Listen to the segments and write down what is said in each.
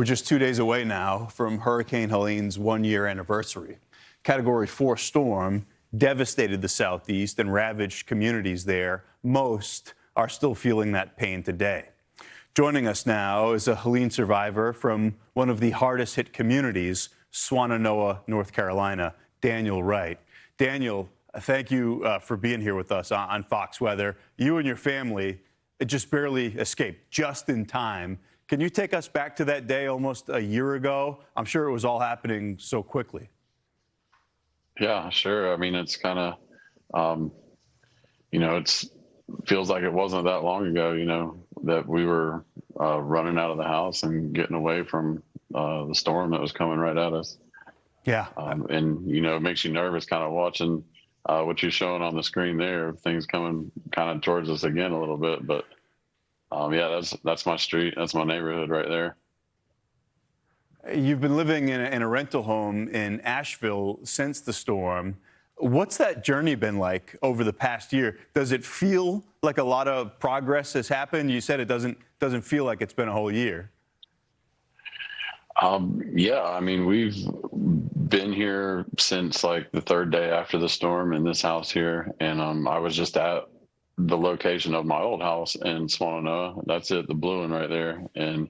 We're just 2 days away now from Hurricane Helene's one-year anniversary. Category 4 storm devastated the Southeast and ravaged communities there. Most are still feeling that pain today. Joining us now is a Helene survivor from one of the hardest hit communities, Swannanoa, North Carolina, Daniel Wright. Daniel, thank you for being here with us on Fox Weather. You and your family just barely escaped, just in time. Can you take us back to that day almost a year ago? I'm sure it was all happening so quickly. Yeah, sure. I mean, it's kind of, it's feels like it wasn't that long ago, that we were running out of the house and getting away from the storm that was coming right at us. Yeah. And, it makes you nervous kind of watching what you're showing on the screen there, things coming kind of towards us again a little bit. But yeah, that's my street. That's my neighborhood right there. You've been living in a rental home in Asheville since the storm. What's that journey been like over the past year? Does it feel like a lot of progress has happened? You said it doesn't feel like it's been a whole year. Yeah, I mean, we've been here since like the third day after the storm in this house here. And I was just at the location of my old house in Swannanoa. That's it, the blue one right there. And,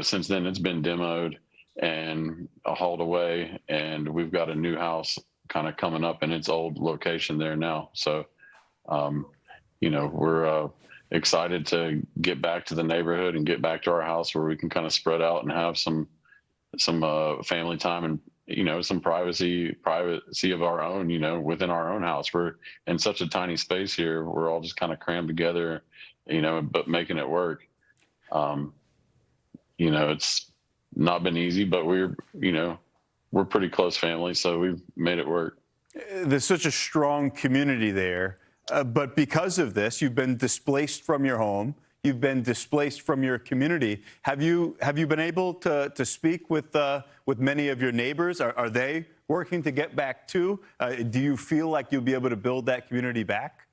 since then it's been demoed and hauled away, and we've got a new house kind of coming up in its old location there now. So, we're excited to get back to the neighborhood and get back to our house where we can kind of spread out and have some family time and, some privacy of our own, within our own house. We're in such a tiny space here. We're all just kind of crammed together, but making it work. It's not been easy, but we're pretty close family, so we've made it work. There's such a strong community there, but because of this, you've been displaced from your home. You've been displaced from your community. Have you been able to speak with many of your neighbors? Are they working to get back too? Do you feel like you'll be able to build that community back?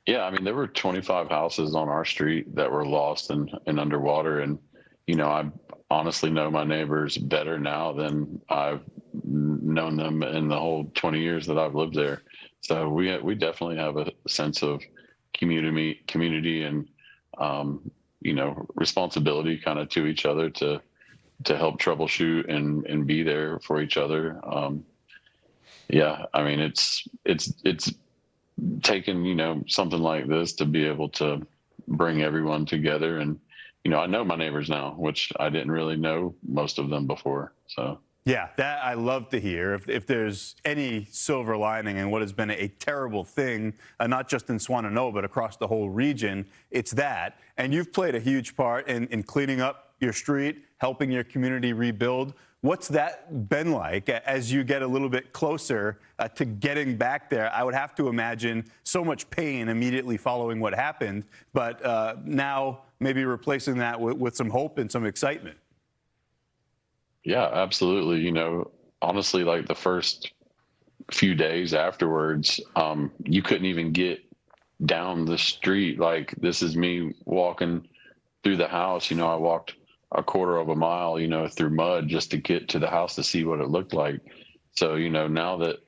Yeah, I mean, there were 25 houses on our street that were lost and underwater, and I honestly know my neighbors better now than I've known them in the whole 20 years that I've lived there. So we definitely have a sense of community and responsibility kind of to each other to help troubleshoot and be there for each other. Yeah, I mean, it's taken, something like this to be able to bring everyone together. And, I know my neighbors now, which I didn't really know most of them before. So. Yeah, that I love to hear. If there's any silver lining in what has been a terrible thing, not just in Swannanoa, but across the whole region, it's that. And you've played a huge part in cleaning up your street, helping your community rebuild. What's that been like as you get a little bit closer to getting back there? I would have to imagine so much pain immediately following what happened, but now maybe replacing that with some hope and some excitement. Yeah, absolutely. Honestly, like the first few days afterwards, you couldn't even get down the street. Like, this is me walking through the house. I walked a quarter of a mile, through mud just to get to the house to see what it looked like. So, now that,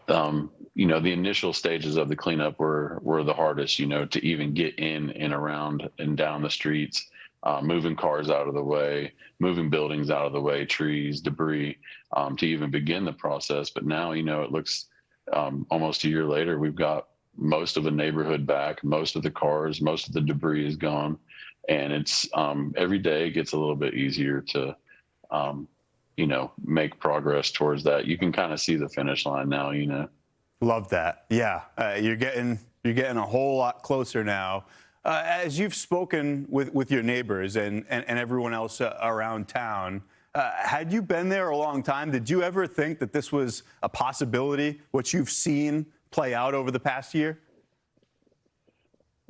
the initial stages of the cleanup were the hardest, to even get in and around and down the streets. Moving cars out of the way, moving buildings out of the way, trees, debris, to even begin the process. But now, it looks almost a year later, we've got most of the neighborhood back, most of the cars, most of the debris is gone. And it's every day gets a little bit easier to, make progress towards that. You can kind of see the finish line now, Love that. Yeah, you're getting a whole lot closer now. As you've spoken with your neighbors and everyone else around town, had you been there a long time, did you ever think that this was a possibility, what you've seen play out over the past year?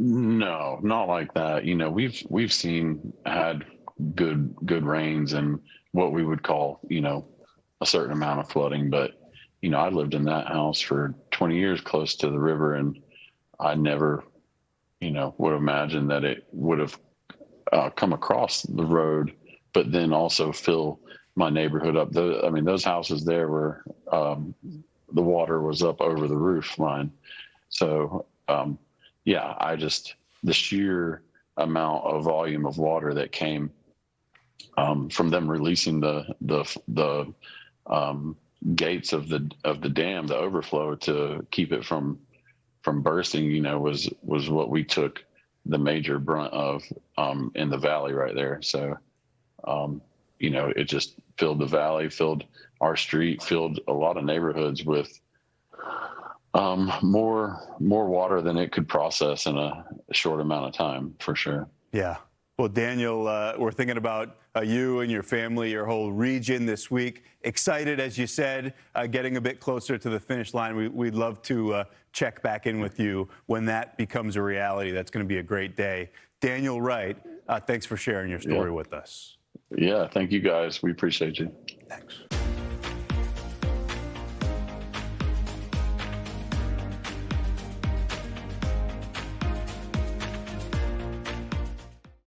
No, not like that. We've had good rains and what we would call, a certain amount of flooding. But, I lived in that house for 20 years close to the river, and I never would imagine that it would have come across the road but then also fill my neighborhood up. I mean, those houses there were, the water was up over the roof line. So, yeah, the sheer amount of volume of water that came from them releasing the gates of the dam, the overflow, to keep it from bursting, was what we took the major brunt of in the valley right there. So, it just filled the valley, filled our street, filled a lot of neighborhoods with more water than it could process in a short amount of time, for sure. Yeah. Well, Daniel, we're thinking about you and your family, your whole region this week. Excited, as you said, getting a bit closer to the finish line. We'd love to check back in with you when that becomes a reality. That's going to be a great day. Daniel Wright, thanks for sharing your story with us. Yeah, thank you guys. We appreciate you. Thanks.